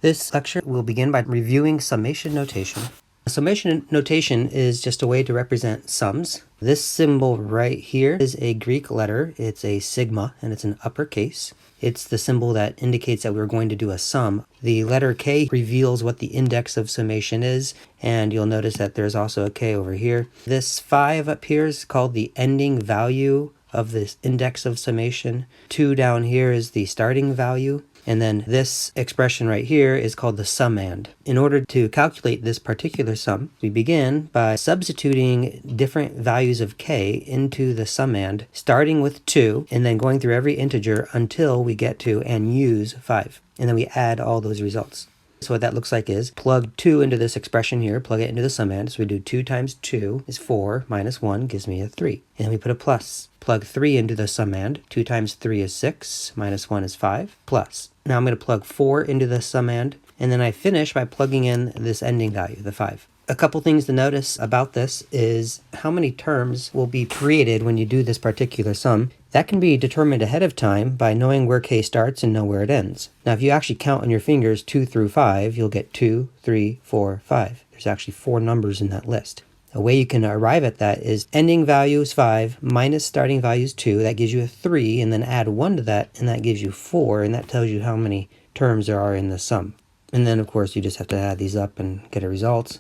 This lecture will begin by reviewing summation notation. Summation notation is just a way to represent sums. This symbol right here is a Greek letter. It's a sigma, and it's an uppercase. It's the symbol that indicates that we're going to do a sum. The letter K reveals what the index of summation is, and you'll notice that there's also a K over here. This 5 up here is called the ending value of this index of summation. 2 down here is the starting value. And then this expression right here is called the summand. In order to calculate this particular sum, we begin by substituting different values of k into the summand, starting with 2 and then going through every integer until we get to and use 5. And then we add all those results. So what that looks like is plug 2 into this expression here, plug it into the summand. So we do 2 times 2 is 4 minus 1 gives me a 3. And then we put a plus. Plug 3 into the summand. 2 times 3 is 6 minus 1 is 5 plus. Now I'm going to plug 4 into the summand, and then I finish by plugging in this ending value, the 5. A couple things to notice about this is how many terms will be created when you do this particular sum. That can be determined ahead of time by knowing where k starts and know where it ends. Now if you actually count on your fingers 2 through 5, you'll get 2, 3, 4, 5. There's actually 4 numbers in that list. A way you can arrive at that is ending value is 5 minus starting value is 2. That gives you a 3, and then add 1 to that, and that gives you 4, and that tells you how many terms there are in the sum. And then, of course, you just have to add these up and get a result.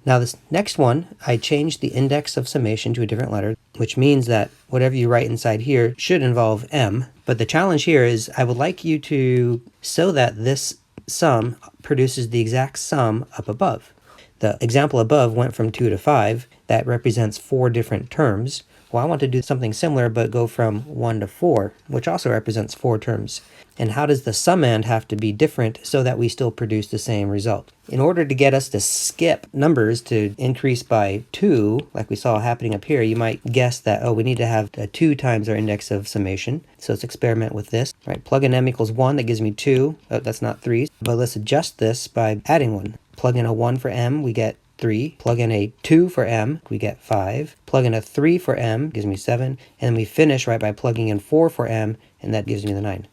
Now this next one, I changed the index of summation to a different letter, which means that whatever you write inside here should involve m. But the challenge here is I would like you to, so that this sum produces the exact sum up above. The example above went from 2 to 5. That represents 4 different terms. Well, I want to do something similar but go from 1 to 4, which also represents 4 terms. And how does the summand have to be different so that we still produce the same result? In order to get us to skip numbers to increase by 2, like we saw happening up here, you might guess that, oh, we need to have 2 times our index of summation. So let's experiment with this. All right, plug in m equals 1, that gives me 2. Oh, that's not 3. But let's adjust this by adding 1. Plug in a 1 for m, we get 3. Plug in a 2 for m, we get 5. Plug in a 3 for m, gives me 7. And then we finish right by plugging in 4 for m, and that gives me the 9.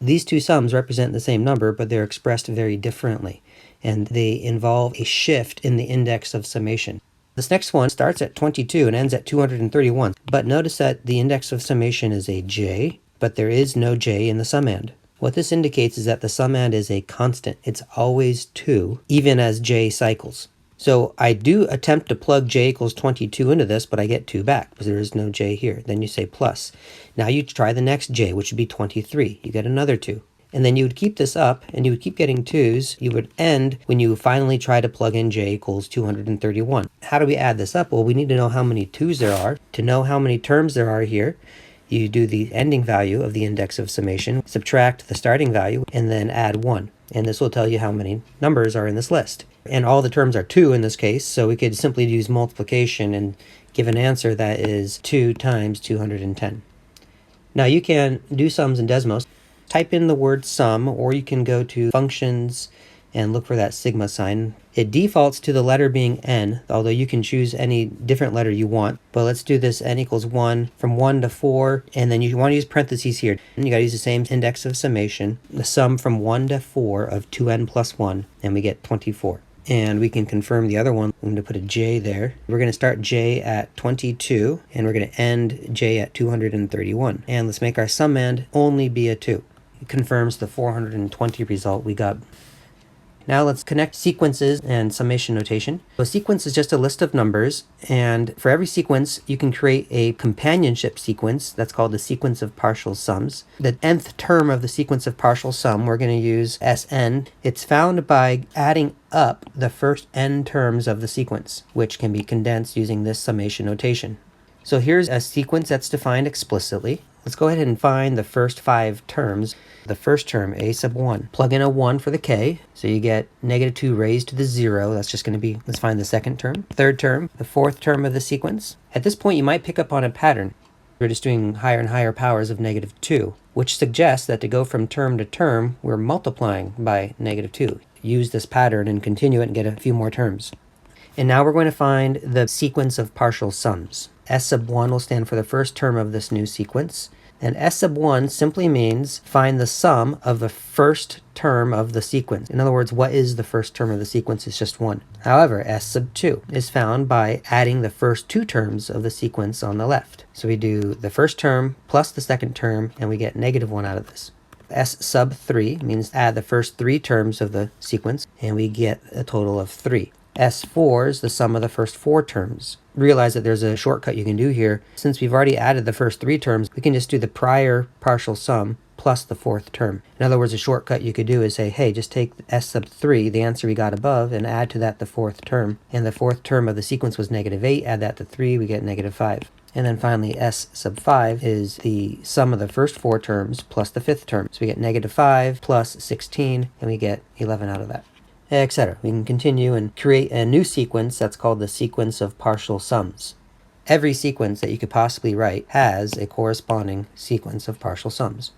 These two sums represent the same number, but they're expressed very differently, and they involve a shift in the index of summation. This next one starts at 22 and ends at 231, but notice that the index of summation is a j, but there is no j in the summand. What this indicates is that the summand is a constant. It's always 2, even as j cycles. So I do attempt to plug j equals 22 into this, but I get 2 back because there is no j here. Then you say plus. Now you try the next j, which would be 23. You get another 2. And then you would keep this up, and you would keep getting 2s. You would end when you finally try to plug in j equals 231. How do we add this up? Well, we need to know how many 2s there are. To know how many terms there are here, you do the ending value of the index of summation, subtract the starting value, and then add 1. And this will tell you how many numbers are in this list. And all the terms are 2 in this case, so we could simply use multiplication and give an answer that is 2 times 210. Now you can do sums in Desmos. Type in the word sum, or you can go to functions and look for that sigma sign. It defaults to the letter being n, although you can choose any different letter you want. But let's do this n equals 1 from 1 to 4, and then you want to use parentheses here. And you got to use the same index of summation, the sum from 1 to 4 of 2n plus 1, and we get 24. And we can confirm the other one. I'm going to put a j there. We're going to start j at 22, and we're going to end j at 231. And let's make our summand only be a 2. It confirms the 420 result we got. Now let's connect sequences and summation notation. A sequence is just a list of numbers, and for every sequence you can create a companionship sequence. That's called the sequence of partial sums. The nth term of the sequence of partial sum, we're going to use Sn. It's found by adding up the first n terms of the sequence, which can be condensed using this summation notation. So here's a sequence that's defined explicitly. Let's go ahead and find the first 5 terms. The first term, a sub 1. Plug in a 1 for the k, so you get negative 2 raised to the 0. That's just going to be, let's find the second term. Third term, the fourth term of the sequence. At this point, you might pick up on a pattern. We're just doing higher and higher powers of negative 2, which suggests that to go from term to term, we're multiplying by negative 2. Use this pattern and continue it and get a few more terms. And now we're going to find the sequence of partial sums. S sub 1 will stand for the first term of this new sequence. And S sub 1 simply means find the sum of the first term of the sequence. In other words, what is the first term of the sequence? It's just 1. However, S sub 2 is found by adding the first 2 terms of the sequence on the left. So we do the first term plus the second term, and we get -1 out of this. S sub 3 means add the first 3 terms of the sequence, and we get a total of 3. S4 is the sum of the first 4 terms. Realize that there's a shortcut you can do here. Since we've already added the first 3 terms, we can just do the prior partial sum plus the 4th term. In other words, a shortcut you could do is say, hey, just take S sub 3, the answer we got above, and add to that the 4th term. And the 4th term of the sequence was -8, add that to 3, we get -5. And then finally, S sub 5 is the sum of the first 4 terms plus the 5th term. So we get -5 plus 16, and we get 11 out of that, etc. We can continue and create a new sequence that's called the sequence of partial sums. Every sequence that you could possibly write has a corresponding sequence of partial sums.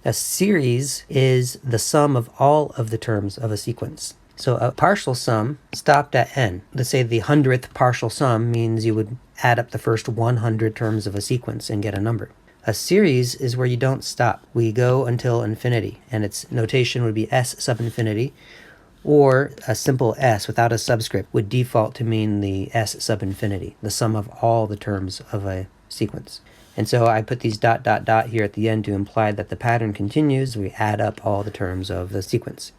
A series is the sum of all of the terms of a sequence. So a partial sum stopped at n. Let's say the 100th partial sum means you would add up the first 100 terms of a sequence and get a number. A series is where you don't stop. We go until infinity, and its notation would be S sub infinity, or a simple S without a subscript would default to mean the S sub infinity, the sum of all the terms of a sequence. And so I put these ... here at the end to imply that the pattern continues. We add up all the terms of the sequence.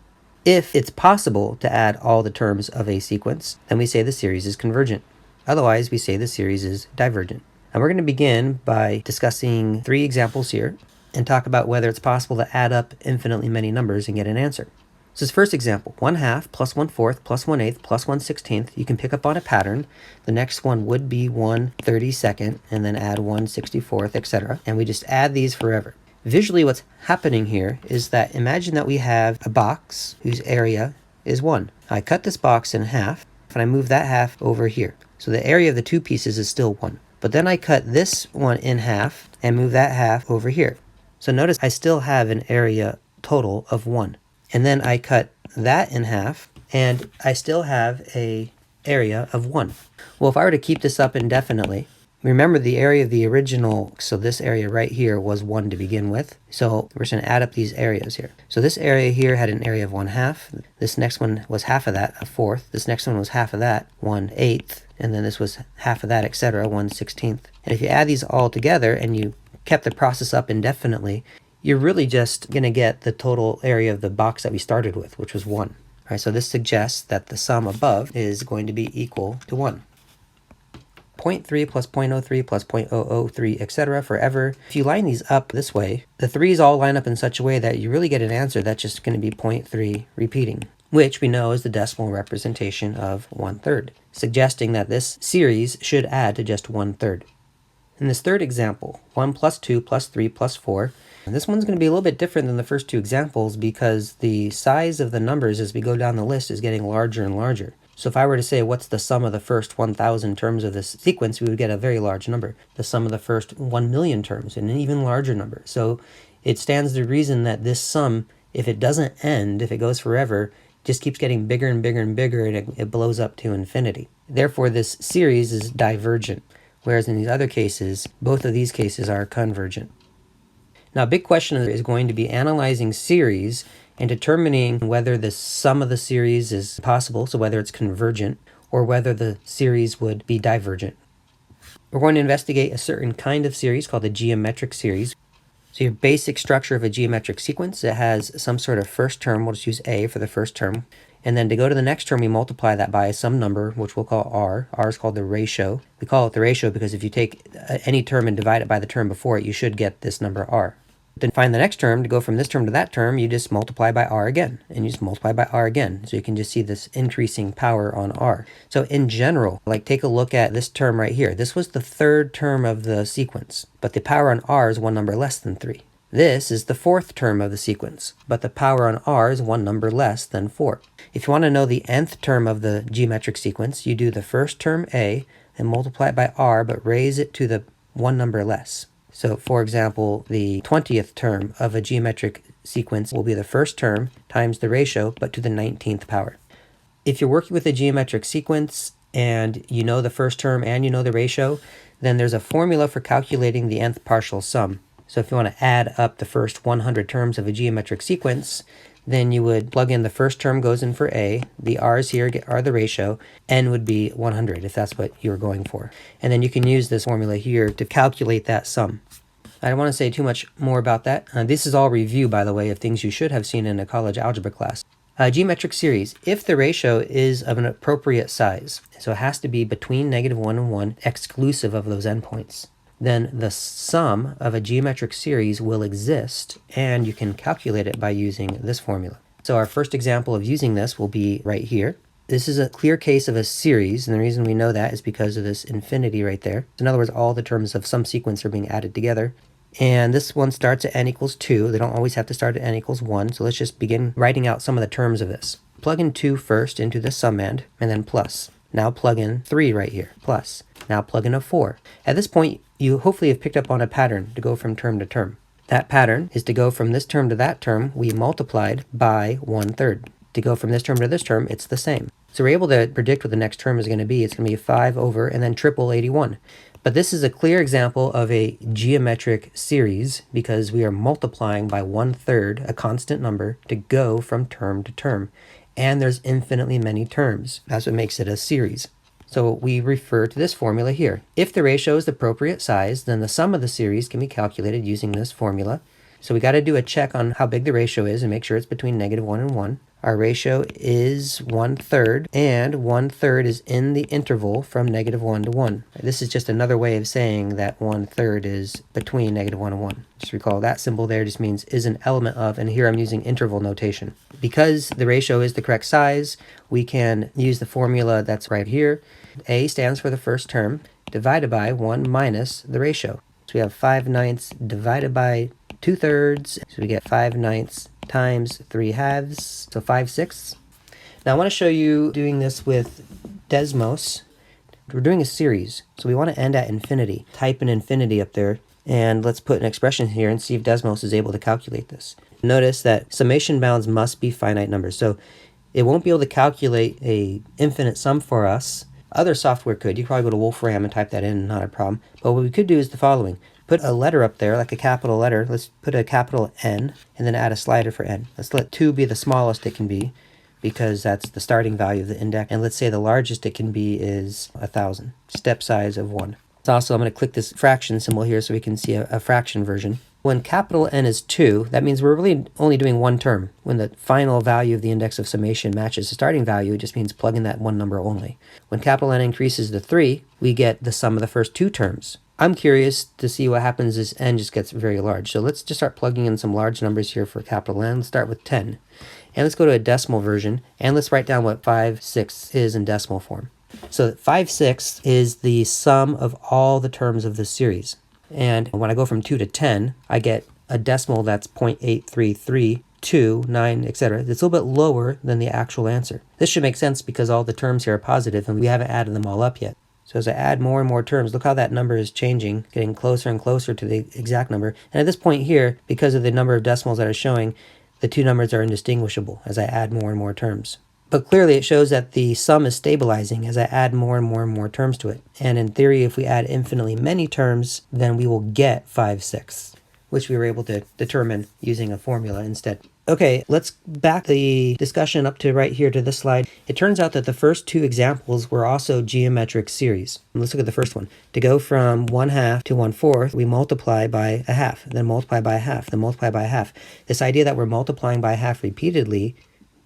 If it's possible to add all the terms of a sequence, then we say the series is convergent. Otherwise, we say the series is divergent. And we're going to begin by discussing 3 examples here and talk about whether it's possible to add up infinitely many numbers and get an answer. So this first example, 1/2 plus 1/4 plus 1/8 plus 1/16. You can pick up on a pattern. The next one would be 1/32, and then add 1/64, etc. And we just add these forever. Visually, what's happening here is that imagine that we have a box whose area is 1. I cut this box in half, and I move that half over here. So the area of the 2 pieces is still 1. But then I cut this one in half and move that half over here. So notice I still have an area total of 1. And then I cut that in half, and I still have a area of 1. Well, if I were to keep this up indefinitely, remember the area of the original, so this area right here was 1 to begin with. So we're just going to add up these areas here. So this area here had an area of 1/2. This next one was half of that, a 4th. This next one was half of that, 1/8. And then this was half of that, etc., 1/16. And if you add these all together and you kept the process up indefinitely, you're really just going to get the total area of the box that we started with, which was 1. All right, so this suggests that the sum above is going to be equal to 1. 0.3 plus 0.03 plus 0.003, etc. forever. If you line these up this way, the 3's all line up in such a way that you really get an answer that's just going to be 0.3 repeating, which we know is the decimal representation of 1/3, suggesting that this series should add to just 1/3. In this third example, 1 plus 2 plus 3 plus 4, and this one's going to be a little bit different than the first 2 examples because the size of the numbers as we go down the list is getting larger and larger. So if I were to say what's the sum of the first 1,000 terms of this sequence, we would get a very large number. The sum of the first 1,000,000 terms, an even larger number. So it stands to reason that this sum, if it doesn't end, if it goes forever, just keeps getting bigger and bigger and bigger, and it blows up to infinity. Therefore, this series is divergent, whereas in these other cases, both of these cases are convergent. Now, a big question is going to be analyzing series and determining whether the sum of the series is possible, so whether it's convergent, or whether the series would be divergent. We're going to investigate a certain kind of series called a geometric series. So your basic structure of a geometric sequence, it has some sort of first term. We'll just use A for the first term. And then to go to the next term, we multiply that by some number, which we'll call R. R is called the ratio. We call it the ratio because if you take any term and divide it by the term before it, you should get this number R. Then find the next term. To go from this term to that term, you just multiply by R again, and you just multiply by R again. So you can just see this increasing power on R. So in general, like take a look at this term right here. This was the third term of the sequence, but the power on R is one number less than 3. This is the fourth term of the sequence, but the power on R is one number less than 4. If you want to know the nth term of the geometric sequence, you do the first term A and multiply it by R, but raise it to the one number less. So, for example, the 20th term of a geometric sequence will be the first term times the ratio, but to the 19th power. If you're working with a geometric sequence and you know the first term and you know the ratio, then there's a formula for calculating the nth partial sum. So if you want to add up the first 100 terms of a geometric sequence, then you would plug in the first term goes in for A, the r's here are the ratio, n would be 100 if that's what you're going for. And then you can use this formula here to calculate that sum. I don't want to say too much more about that. This is all review, by the way, of things you should have seen in a college algebra class. Geometric series, if the ratio is of an appropriate size, so it has to be between -1 and 1, exclusive of those endpoints, then the sum of a geometric series will exist, and you can calculate it by using this formula. So our first example of using this will be right here. This is a clear case of a series, and the reason we know that is because of this infinity right there. In other words, all the terms of some sequence are being added together. And this one starts at n equals 2. They don't always have to start at n equals 1, so let's just begin writing out some of the terms of this. Plug in 2 first into the summand, and then plus. Now plug in 3 right here, plus. Now plug in a 4. At this point, you hopefully have picked up on a pattern to go from term to term. That pattern is to go from this term to that term, we multiplied by 1/3. To go from this term to this term, it's the same. So we're able to predict what the next term is going to be. It's going to be 5 over and then triple 81. But this is a clear example of a geometric series because we are multiplying by 1/3, a constant number, to go from term to term. And there's infinitely many terms. That's what makes it a series. So we refer to this formula here. If the ratio is the appropriate size, then the sum of the series can be calculated using this formula. So we got to do a check on how big the ratio is and make sure it's between -1 and 1. Our ratio is 1/3, and 1/3 is in the interval from -1 to 1. This is just another way of saying that 1/3 is between -1 and 1. Just recall that symbol there just means is an element of, and here I'm using interval notation. Because the ratio is the correct size, we can use the formula that's right here. A stands for the first term, divided by 1 minus the ratio. So we have 5/9 divided by 2/3, so we get 5/9 times 3/2, so 5/6. Now I want to show you doing this with Desmos. We're doing a series, so we want to end at infinity. Type in infinity up there, and let's put an expression here and see if Desmos is able to calculate this. Notice that summation bounds must be finite numbers, so it won't be able to calculate a infinite sum for us. Other software could. You could probably go to Wolfram and type that in, not a problem. But what we could do is the following. Put a letter up there, like a capital letter. Let's put a capital N, and then add a slider for N. Let's let 2 be the smallest it can be, because that's the starting value of the index. And let's say the largest it can be is 1,000. Step size of 1. So also, I'm going to click this fraction symbol here so we can see a fraction version. When capital N is 2, that means we're really only doing one term. When the final value of the index of summation matches the starting value, it just means plug in that one number only. When capital N increases to 3, we get the sum of the first 2 terms. I'm curious to see what happens as n just gets very large. So let's just start plugging in some large numbers here for capital N. Let's start with 10. And let's go to a decimal version, and let's write down what 5/6 is in decimal form. So 5/6 is the sum of all the terms of this series. And when I go from 2 to 10, I get a decimal that's 0.83329, etc. It's a little bit lower than the actual answer. This should make sense because all the terms here are positive, and we haven't added them all up yet. So as I add more and more terms, look how that number is changing, getting closer and closer to the exact number. And at this point here, because of the number of decimals that are showing, the two numbers are indistinguishable as I add more and more terms. But clearly it shows that the sum is stabilizing as I add more and more and more terms to it. And in theory, if we add infinitely many terms, then we will get 5/6, which we were able to determine using a formula instead. Okay, let's back the discussion up to right here to this slide. It turns out that the first 2 examples were also geometric series. Let's look at the first one. To go from 1/2 to 1/4, we multiply by a half, then multiply by a half, then multiply by a half. This idea that we're multiplying by a half repeatedly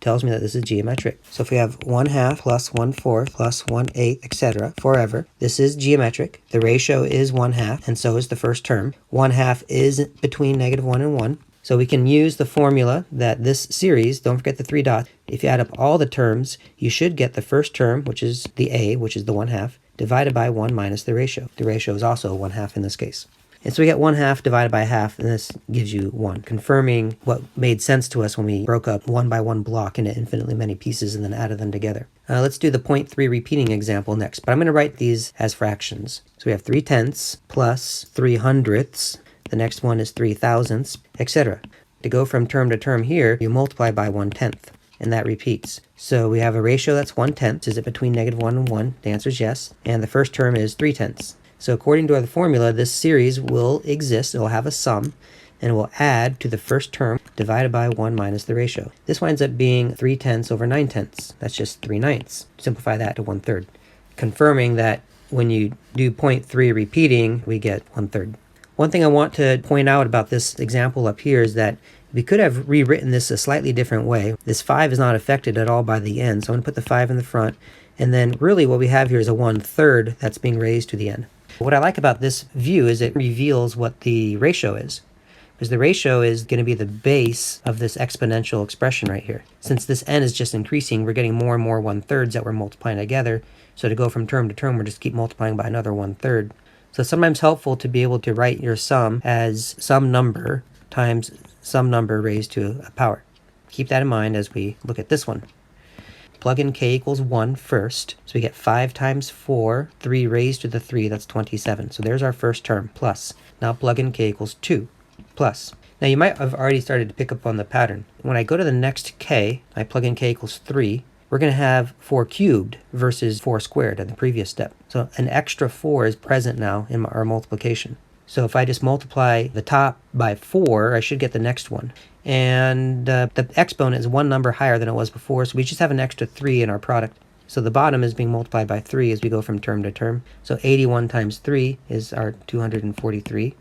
tells me that this is geometric. So if we have 1/2 plus 1/4 plus 1/8, etc. forever, this is geometric. The ratio is 1/2, and so is the first term. 1/2 is between -1 and 1. So we can use the formula that this series, don't forget the 3 dots, if you add up all the terms, you should get the first term, which is the A, which is the 1/2, divided by 1 minus the ratio. The ratio is also 1/2 in this case. And so we get 1/2 divided by a half, and this gives you 1, confirming what made sense to us when we broke up 1 by 1 block into infinitely many pieces and then added them together. Let's do the 0.3 repeating example next, but I'm going to write these as fractions. So we have 3/10 plus 3/100. The next one is 3/1000, etc. To go from term to term here, you multiply by 1/10, and that repeats. So we have a ratio that's 1/10. Is it between -1 and 1? The answer is yes. And the first term is 3/10. So according to the formula, this series will exist, it will have a sum, and will add to the first term divided by 1 minus the ratio. This winds up being 3/10 over 9/10. That's just 3/9. Simplify that to 1/3. Confirming that when you do 0.3 repeating, we get 1/3. One thing I want to point out about this example up here is that we could have rewritten this a slightly different way. This 5 is not affected at all by the n, so I'm going to put the 5 in the front, and then really what we have here is a 1/3 that's being raised to the n. What I like about this view is it reveals what the ratio is, because the ratio is going to be the base of this exponential expression right here. Since this n is just increasing, we're getting more and more 1/3s that we're multiplying together, so to go from term to term, we'll just keep multiplying by another 1/3. So it's sometimes helpful to be able to write your sum as some number times some number raised to a power. Keep that in mind as we look at this one. Plug in k equals 1 first. So we get 5 times 4, 3 raised to the 3, that's 27. So there's our first term, plus. Now plug in k equals 2, plus. Now you might have already started to pick up on the pattern. When I go to the next k, I plug in k equals 3, we're going to have 4 cubed versus 4 squared at the previous step. So an extra 4 is present now in our multiplication. So if I just multiply the top by 4, I should get the next one. And the exponent is one number higher than it was before, so we just have an extra 3 in our product. So the bottom is being multiplied by 3 as we go from term to term. So 81 times 3 is our 243,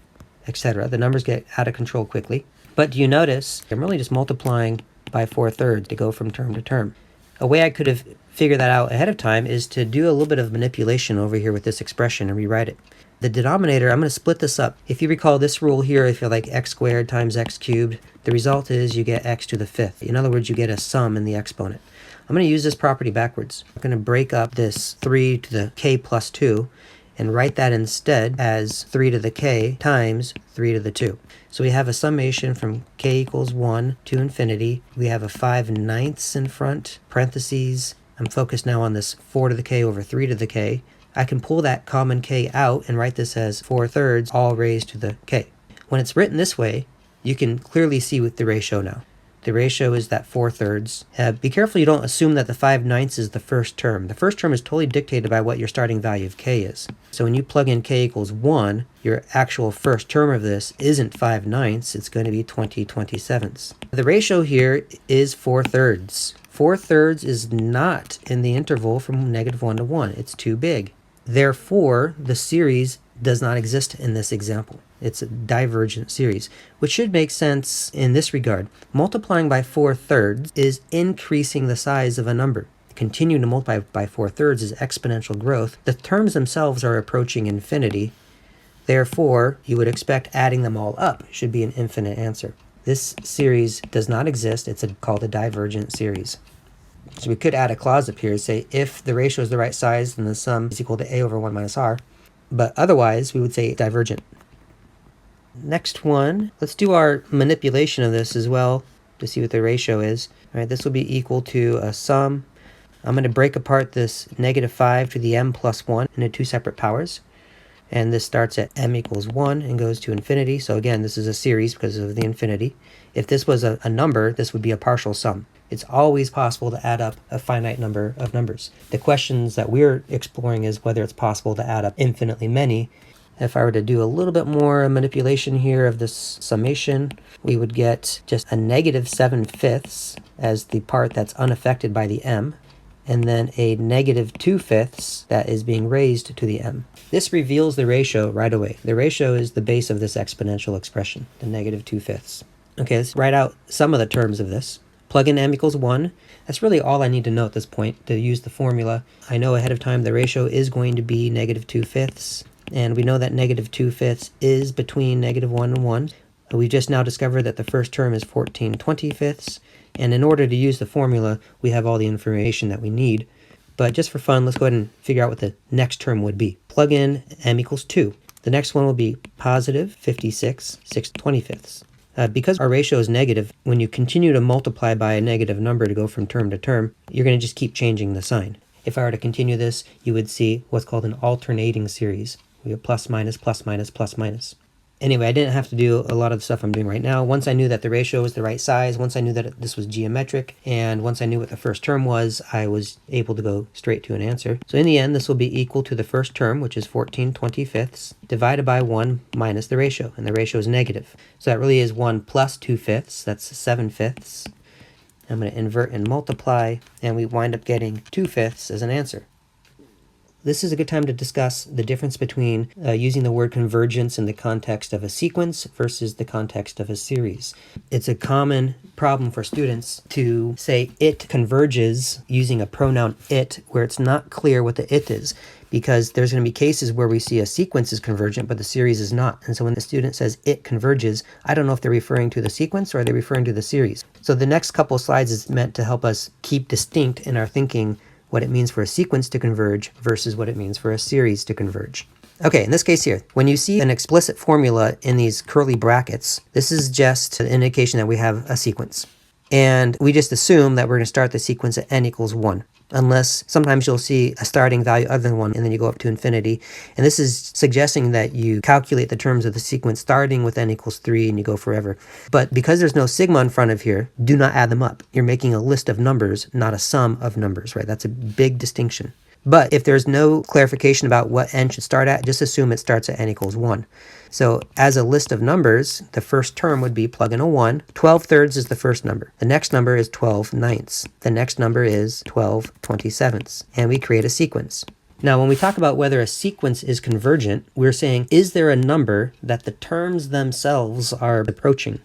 etc. The numbers get out of control quickly. But do you notice, I'm really just multiplying by 4/3 to go from term to term. A way I could have figured that out ahead of time is to do a little bit of manipulation over here with this expression and rewrite it. The denominator, I'm going to split this up. If you recall this rule here, if you're like x squared times x cubed, the result is you get x to the 5th. In other words, you get a sum in the exponent. I'm going to use this property backwards. I'm going to break up this 3 to the k plus 2 and write that instead as 3 to the k times 3 to the 2. So we have a summation from k equals 1 to infinity. We have a 5/9 in front, parentheses. I'm focused now on this 4 to the k over 3 to the k. I can pull that common k out and write this as 4/3 all raised to the k. When it's written this way, you can clearly see with the ratio now. The ratio is that 4/3. Be careful you don't assume that the 5/9 is the first term. The first term is totally dictated by what your starting value of k is. So when you plug in k equals 1, your actual first term of this isn't 5/9, it's going to be 20/27. The ratio here is 4/3. 4/3 is not in the interval from -1 to 1. It's too big. Therefore, the series does not exist in this example. It's a divergent series, which should make sense in this regard. Multiplying by 4/3 is increasing the size of a number. Continuing to multiply by 4/3 is exponential growth. The terms themselves are approaching infinity. Therefore, you would expect adding them all up should be an infinite answer. This series does not exist. It's called a divergent series. So we could add a clause up here and say if the ratio is the right size, then the sum is equal to a over 1 minus r. But otherwise, we would say divergent. Next one, let's do our manipulation of this as well to see what the ratio is. All right, this will be equal to a sum. I'm going to break apart this -5 to the m plus 1 into 2 separate powers. And this starts at m equals 1 and goes to infinity. So again, this is a series because of the infinity. If this was a number, this would be a partial sum. It's always possible to add up a finite number of numbers. The questions that we're exploring is whether it's possible to add up infinitely many. If I were to do a little bit more manipulation here of this summation, we would get just a -7/5 as the part that's unaffected by the m, and then a -2/5 that is being raised to the m. This reveals the ratio right away. The ratio is the base of this exponential expression, the -2/5. Okay, let's write out some of the terms of this. Plug in m equals 1. That's really all I need to know at this point to use the formula. I know ahead of time the ratio is going to be -2/5. And we know that -2/5 is between -1 and 1. We just now discovered that the first term is 14/25. And in order to use the formula, we have all the information that we need. But just for fun, let's go ahead and figure out what the next term would be. Plug in m equals 2. The next one will be positive 56/6/25. Because our ratio is negative, when you continue to multiply by a negative number to go from term to term, you're going to just keep changing the sign. If I were to continue this, you would see what's called an alternating series. We have plus minus, plus minus, plus minus. Anyway, I didn't have to do a lot of the stuff I'm doing right now. Once I knew that the ratio was the right size, once I knew that this was geometric, and once I knew what the first term was, I was able to go straight to an answer. So in the end, this will be equal to the first term, which is 14/25, divided by 1 minus the ratio, and the ratio is negative. So that really is 1 plus 2/5, that's 7/5. I'm going to invert and multiply, and we wind up getting 2/5 as an answer. This is a good time to discuss the difference between using the word convergence in the context of a sequence versus the context of a series. It's a common problem for students to say it converges using a pronoun it, where it's not clear what the it is, because there's going to be cases where we see a sequence is convergent, but the series is not. And so when the student says it converges, I don't know if they're referring to the sequence or are they referring to the series. So the next couple slides is meant to help us keep distinct in our thinking what it means for a sequence to converge versus what it means for a series to converge. Okay, in this case here, when you see an explicit formula in these curly brackets, this is just an indication that we have a sequence. And we just assume that we're going to start the sequence at n equals 1. Unless sometimes you'll see a starting value other than 1, and then you go up to infinity. And this is suggesting that you calculate the terms of the sequence starting with n equals 3 and you go forever. But because there's no sigma in front of here, do not add them up. You're making a list of numbers, not a sum of numbers, right? That's a big distinction. But if there's no clarification about what n should start at, just assume it starts at n equals 1. So as a list of numbers, the first term would be plug in a 1. 12/3 is the first number. The next number is 12/9. The next number is 12/27. And we create a sequence. Now, when we talk about whether a sequence is convergent, we're saying, is there a number that the terms themselves are approaching?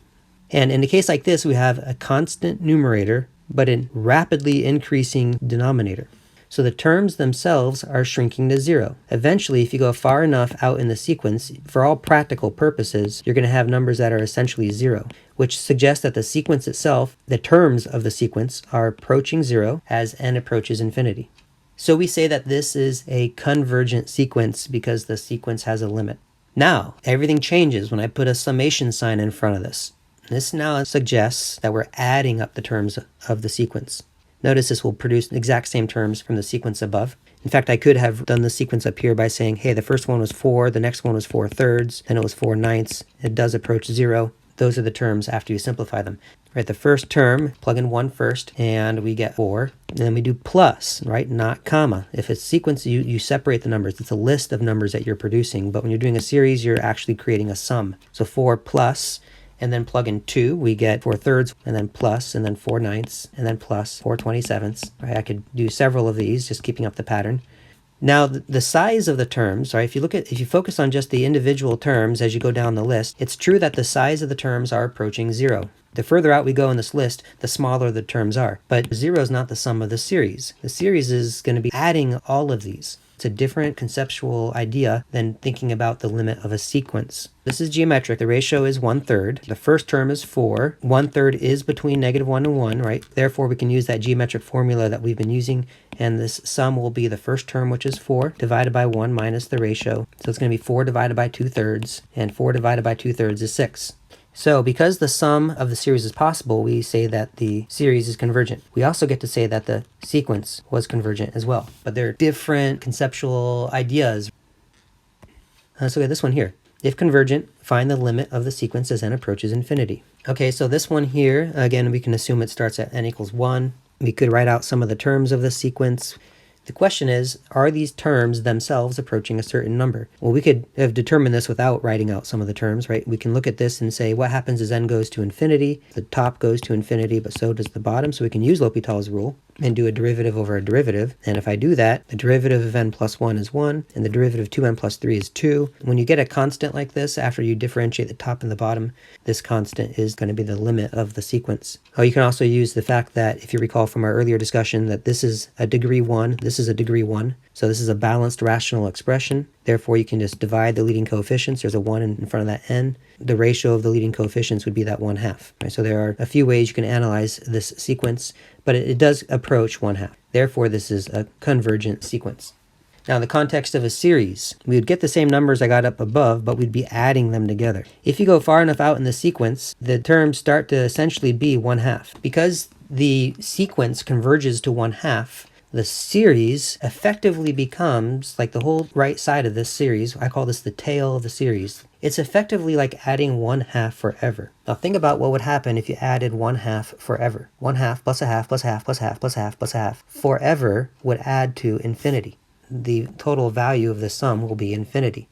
And in a case like this, we have a constant numerator, but a rapidly increasing denominator. So the terms themselves are shrinking to 0. Eventually, if you go far enough out in the sequence, for all practical purposes, you're going to have numbers that are essentially 0, which suggests that the sequence itself, the terms of the sequence, are approaching 0 as n approaches infinity. So we say that this is a convergent sequence because the sequence has a limit. Now, everything changes when I put a summation sign in front of this. This now suggests that we're adding up the terms of the sequence. Notice this will produce the exact same terms from the sequence above. In fact, I could have done the sequence up here by saying, hey, the first one was 4, the next one was 4/3, then it was 4/9. It does approach 0. Those are the terms after you simplify them. Right, the first term, plug in 1 first, and we get 4. And then we do plus, right, not comma. If it's sequence, you separate the numbers. It's a list of numbers that you're producing. But when you're doing a series, you're actually creating a sum. So 4 plus, and then plug in 2, we get 4/3, and then plus, and then 4/9, and then plus 4/27. Right, I could do several of these, just keeping up the pattern. Now, the size of the terms, right, if you focus on just the individual terms as you go down the list, it's true that the size of the terms are approaching 0. The further out we go in this list, the smaller the terms are. But 0 is not the sum of the series. The series is going to be adding all of these. It's a different conceptual idea than thinking about the limit of a sequence. This is geometric. The ratio is 1/3. The first term is 4. 1/3 is between -1 and 1, right? Therefore, we can use that geometric formula that we've been using, and this sum will be the first term, which is 4, divided by 1 minus the ratio. So it's going to be 4 divided by 2/3, and 4 divided by 2/3 is 6. So because the sum of the series is possible, we say that the series is convergent. We also get to say that the sequence was convergent as well. But they're different conceptual ideas. Let's look at this one here. If convergent, find the limit of the sequence as n approaches infinity. Okay, so this one here, again, we can assume it starts at n equals 1. We could write out some of the terms of the sequence. The question is, are these terms themselves approaching a certain number? Well, we could have determined this without writing out some of the terms, right? We can look at this and say, what happens as n goes to infinity? The top goes to infinity, but so does the bottom. So we can use L'Hopital's rule and do a derivative over a derivative. And if I do that, the derivative of n plus 1 is 1, and the derivative of 2n plus 3 is 2. When you get a constant like this, after you differentiate the top and the bottom, this constant is going to be the limit of the sequence. Oh, you can also use the fact that, if you recall from our earlier discussion, that this is a degree 1, this is a degree 1. So this is a balanced rational expression. Therefore, you can just divide the leading coefficients. There's a 1 in front of that n. The ratio of the leading coefficients would be that 1/2. Right? So there are a few ways you can analyze this sequence, but it does approach 1/2. Therefore, this is a convergent sequence. Now, in the context of a series, we would get the same numbers I got up above, but we'd be adding them together. If you go far enough out in the sequence, the terms start to essentially be 1/2. Because the sequence converges to 1/2, the series effectively becomes, like the whole right side of this series, I call this the tail of the series. It's effectively like adding 1/2 forever. Now think about what would happen if you added 1/2 forever. 1/2 plus a half plus a half plus a half plus a half plus a half. Forever would add to infinity. The total value of the sum will be infinity.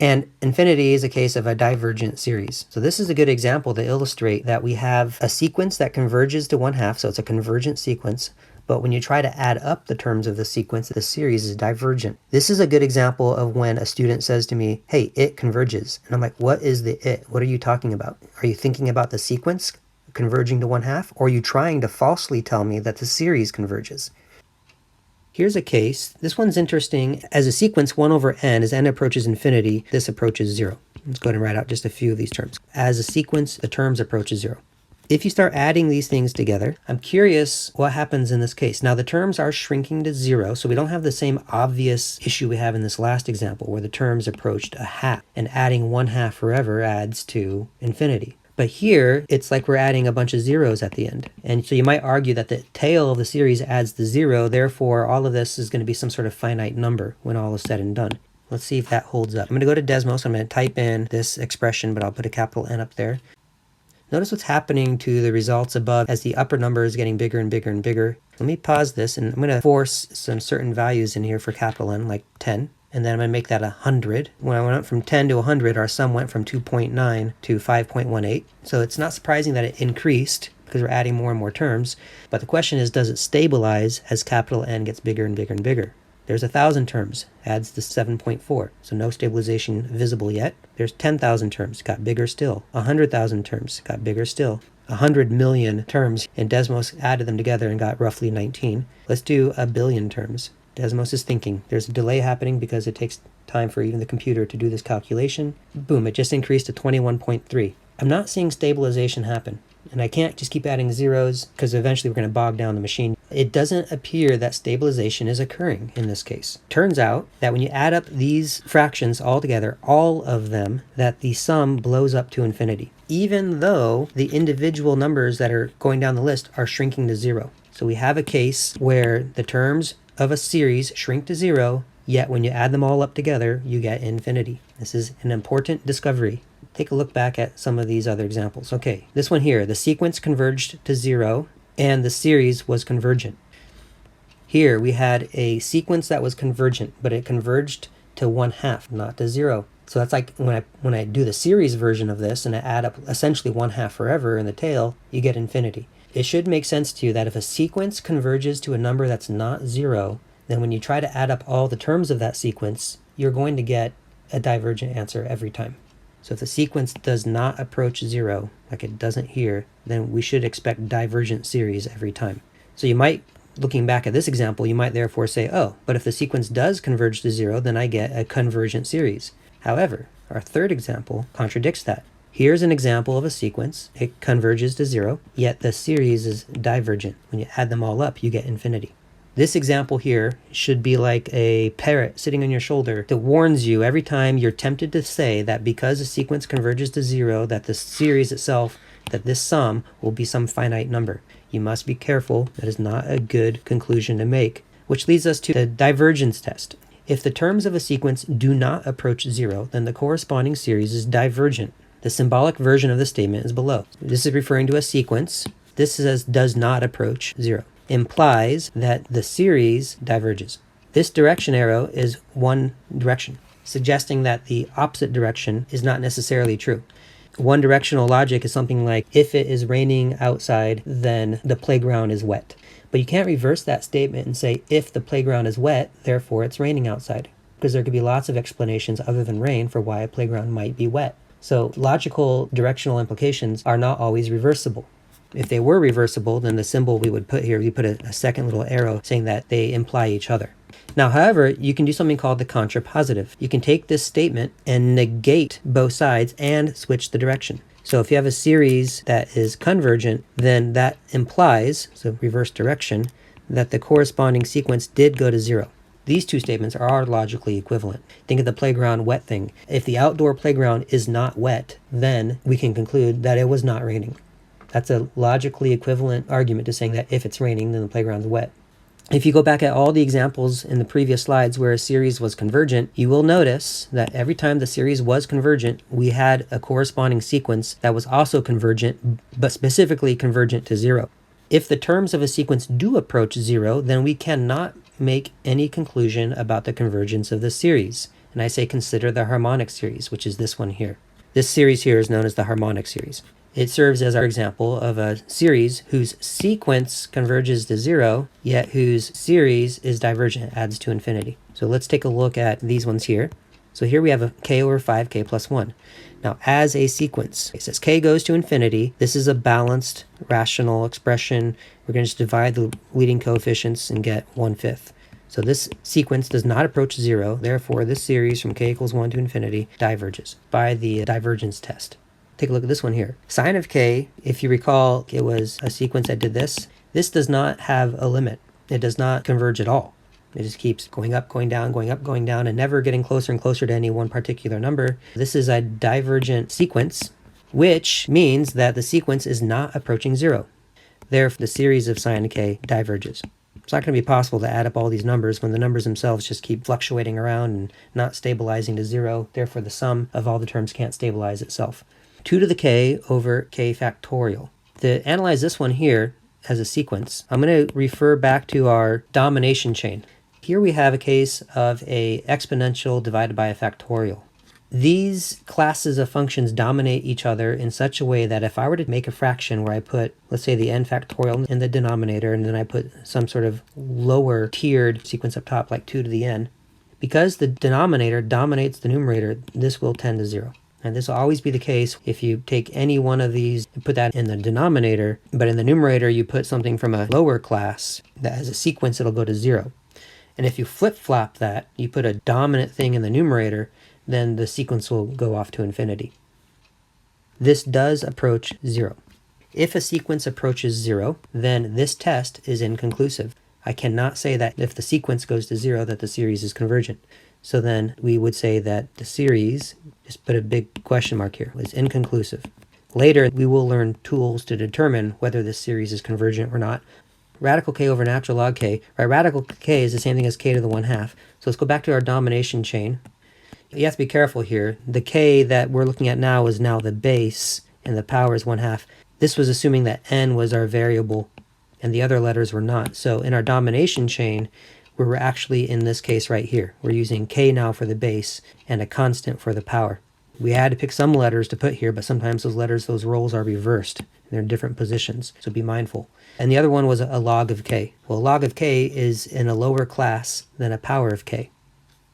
And infinity is a case of a divergent series. So this is a good example to illustrate that we have a sequence that converges to 1/2, so it's a convergent sequence. But when you try to add up the terms of the sequence, the series is divergent. This is a good example of when a student says to me, hey, it converges. And I'm like, what is the it? What are you talking about? Are you thinking about the sequence converging to 1/2? Or are you trying to falsely tell me that the series converges? Here's a case. This one's interesting. As a sequence 1 over n, as n approaches infinity, this approaches 0. Let's go ahead and write out just a few of these terms. As a sequence, the terms approaches 0. If you start adding these things together, I'm curious what happens in this case. Now the terms are shrinking to 0, so we don't have the same obvious issue we have in this last example where the terms approached a half, and adding 1/2 forever adds to infinity. But here, it's like we're adding a bunch of zeros at the end. And so you might argue that the tail of the series adds the 0, therefore all of this is going to be some sort of finite number when all is said and done. Let's see if that holds up. I'm going to go to Desmos, I'm going to type in this expression, but I'll put a capital N up there. Notice what's happening to the results above as the upper number is getting bigger and bigger and bigger. Let me pause this, and I'm going to force some certain values in here for capital N, like 10. And then I'm going to make that 100. When I went from 10 to 100, our sum went from 2.9 to 5.18. So it's not surprising that it increased because we're adding more and more terms. But the question is, does it stabilize as capital N gets bigger and bigger and bigger? There's 1,000 terms, adds to 7.4. So no stabilization visible yet. There's 10,000 terms, got bigger still. 100,000 terms, got bigger still. 100 million terms, and Desmos added them together and got roughly 19. Let's do 1 billion terms. Desmos is thinking. There's a delay happening because it takes time for even the computer to do this calculation. Boom, it just increased to 21.3. I'm not seeing stabilization happen. And I can't just keep adding zeros because eventually we're going to bog down the machine. It doesn't appear that stabilization is occurring in this case. Turns out that when you add up these fractions all together, all of them, that the sum blows up to infinity, even though the individual numbers that are going down the list are shrinking to 0. So we have a case where the terms of a series shrink to 0, yet when you add them all up together, you get infinity. This is an important discovery. Take a look back at some of these other examples. Okay, this one here, the sequence converged to 0, and the series was convergent. Here we had a sequence that was convergent, but it converged to 1/2, not to 0. So that's like when I do the series version of this and I add up essentially 1/2 forever in the tail, you get infinity. It should make sense to you that if a sequence converges to a number that's not 0, then when you try to add up all the terms of that sequence, you're going to get a divergent answer every time. So if the sequence does not approach 0, like it doesn't here, then we should expect divergent series every time. So you might, looking back at this example, you might therefore say, oh, but if the sequence does converge to 0, then I get a convergent series. However, our third example contradicts that. Here's an example of a sequence. It converges to 0, yet the series is divergent. When you add them all up, you get infinity. This example here should be like a parrot sitting on your shoulder that warns you every time you're tempted to say that because a sequence converges to 0, that the series itself, that this sum will be some finite number. You must be careful. That is not a good conclusion to make, which leads us to the divergence test. If the terms of a sequence do not approach 0, then the corresponding series is divergent. The symbolic version of the statement is below. This is referring to a sequence. This says does not approach 0. Implies that the series diverges. This direction arrow is one direction, suggesting that the opposite direction is not necessarily true. One directional logic is something like, if it is raining outside, then the playground is wet. But you can't reverse that statement and say, if the playground is wet, therefore it's raining outside. Because there could be lots of explanations other than rain for why a playground might be wet. So logical directional implications are not always reversible. If they were reversible, then the symbol we would put here, we put a second little arrow saying that they imply each other. Now, however, you can do something called the contrapositive. You can take this statement and negate both sides and switch the direction. So if you have a series that is convergent, then that implies, so reverse direction, that the corresponding sequence did go to 0. These two statements are logically equivalent. Think of the playground wet thing. If the outdoor playground is not wet, then we can conclude that it was not raining. That's a logically equivalent argument to saying that if it's raining, then the playground's wet. If you go back at all the examples in the previous slides where a series was convergent, you will notice that every time the series was convergent, we had a corresponding sequence that was also convergent, but specifically convergent to 0. If the terms of a sequence do approach 0, then we cannot make any conclusion about the convergence of the series. And I say consider the harmonic series, which is this one here. This series here is known as the harmonic series. It serves as our example of a series whose sequence converges to 0, yet whose series is divergent, adds to infinity. So let's take a look at these ones here. So here we have a k over 5k plus 1. Now, as a sequence, it says k goes to infinity. This is a balanced, rational expression. We're going to just divide the leading coefficients and get 1/5. So this sequence does not approach 0. Therefore, this series from k equals 1 to infinity diverges by the divergence test. Take a look at this one here. Sine of k, if you recall, it was a sequence that did this. This does not have a limit. It does not converge at all. It just keeps going up, going down, going up, going down, and never getting closer and closer to any one particular number. This is a divergent sequence, which means that the sequence is not approaching 0. Therefore, the series of sine k diverges. It's not going to be possible to add up all these numbers when the numbers themselves just keep fluctuating around and not stabilizing to 0. Therefore, the sum of all the terms can't stabilize itself. 2 to the k over k factorial. To analyze this one here as a sequence, I'm going to refer back to our domination chain. Here we have a case of a exponential divided by a factorial. These classes of functions dominate each other in such a way that if I were to make a fraction where I put, let's say, the n factorial in the denominator, and then I put some sort of lower tiered sequence up top, like 2 to the n, because the denominator dominates the numerator, this will tend to 0. And this will always be the case if you take any one of these and put that in the denominator, but in the numerator you put something from a lower class that has a sequence, it'll go to 0. And if you flip-flop that, you put a dominant thing in the numerator, then the sequence will go off to infinity. This does approach 0. If a sequence approaches 0, then this test is inconclusive. I cannot say that if the sequence goes to 0 that the series is convergent. So then we would say that the series, just put a big question mark here, is inconclusive. Later, we will learn tools to determine whether this series is convergent or not. Radical k over natural log k, right? Radical k is the same thing as k to the 1/2. So let's go back to our domination chain. You have to be careful here. The k that we're looking at now is now the base, and the power is 1/2. This was assuming that n was our variable, and the other letters were not. So in our domination chain, we're actually in this case right here. We're using k now for the base and a constant for the power. We had to pick some letters to put here, but sometimes those letters, those roles are reversed. They're in different positions, so be mindful. And the other one was a log of k. Well, a log of k is in a lower class than a power of k.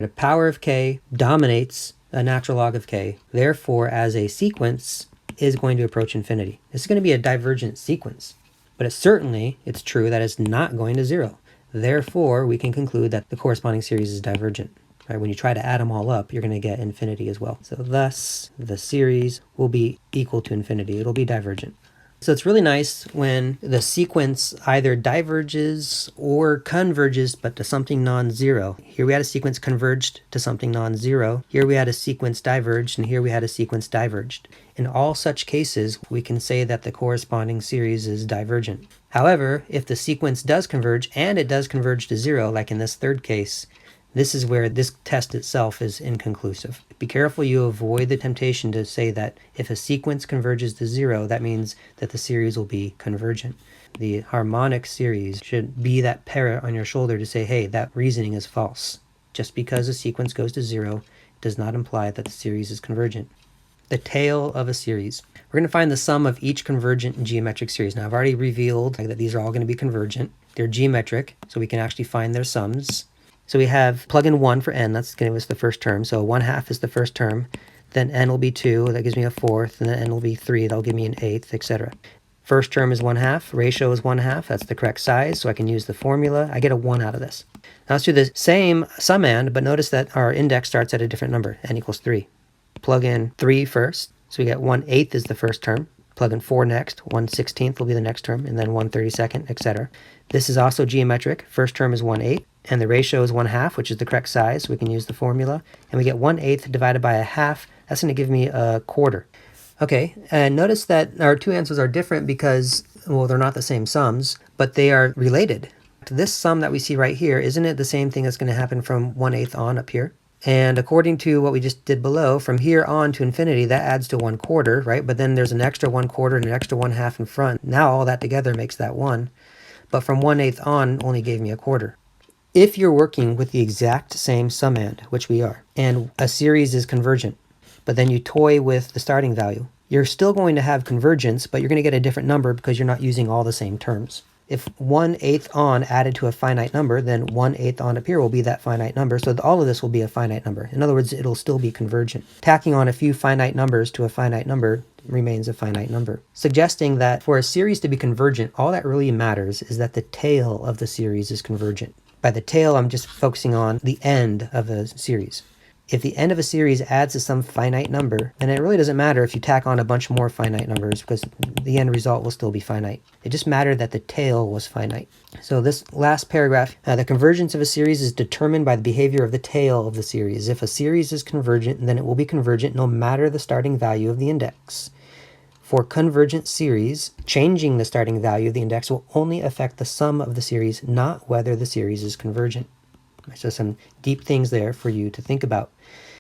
A power of k dominates a natural log of k. Therefore, as a sequence, is going to approach infinity. This is going to be a divergent sequence, but it's true that it's not going to 0. Therefore, we can conclude that the corresponding series is divergent. Right? When you try to add them all up, you're going to get infinity as well. So thus, the series will be equal to infinity. It'll be divergent. So it's really nice when the sequence either diverges or converges, but to something non-zero. Here we had a sequence converged to something non-zero. Here we had a sequence diverged, and here we had a sequence diverged. In all such cases, we can say that the corresponding series is divergent. However, if the sequence does converge, and it does converge to 0, like in this third case, this is where this test itself is inconclusive. Be careful you avoid the temptation to say that if a sequence converges to 0, that means that the series will be convergent. The harmonic series should be that parrot on your shoulder to say, hey, that reasoning is false. Just because a sequence goes to 0 does not imply that the series is convergent. The tail of a series. We're going to find the sum of each convergent geometric series. Now, I've already revealed that these are all going to be convergent. They're geometric, so we can actually find their sums. So we have plug in 1 for n, that's going to give us the first term. So 1/2 is the first term. Then n will be 2, that gives me a 4th. And then n will be 3, that'll give me an 8th, etc. First term is 1/2, ratio is 1/2, that's the correct size, so I can use the formula. I get a 1 out of this. Now let's do the same sum and, but notice that our index starts at a different number, n equals 3. Plug in 3 first, so we get 1/8 is the first term. Plug in 4 next, 1/16 will be the next term, and then 1/32, etc. This is also geometric. First term is 1/8, and the ratio is 1/2, which is the correct size, so we can use the formula. And we get 1/8 divided by 1/2. That's going to give me a quarter. Okay, and notice that our two answers are different because, well, they're not the same sums, but they are related. fact, this sum that we see right here, isn't it the same thing that's going to happen from 1/8 on up here? And according to what we just did below, from here on to infinity, that adds to 1/4, right? But then there's an extra 1/4 and an extra 1/2 in front. Now all that together makes that 1. But from 1/8 on only gave me 1/4. If you're working with the exact same summand, which we are, and a series is convergent, but then you toy with the starting value, you're still going to have convergence, but you're going to get a different number because you're not using all the same terms. If 1/8 on added to a finite number, then 1/8 on up here will be that finite number. So all of this will be a finite number. In other words, it'll still be convergent. Tacking on a few finite numbers to a finite number remains a finite number. Suggesting that for a series to be convergent, all that really matters is that the tail of the series is convergent. By the tail, I'm just focusing on the end of a series. If the end of a series adds to some finite number, then it really doesn't matter if you tack on a bunch more finite numbers because the end result will still be finite. It just mattered that the tail was finite. So this last paragraph, the convergence of a series is determined by the behavior of the tail of the series. If a series is convergent, then it will be convergent no matter the starting value of the index. For convergent series, changing the starting value of the index will only affect the sum of the series, not whether the series is convergent. So some deep things there for you to think about.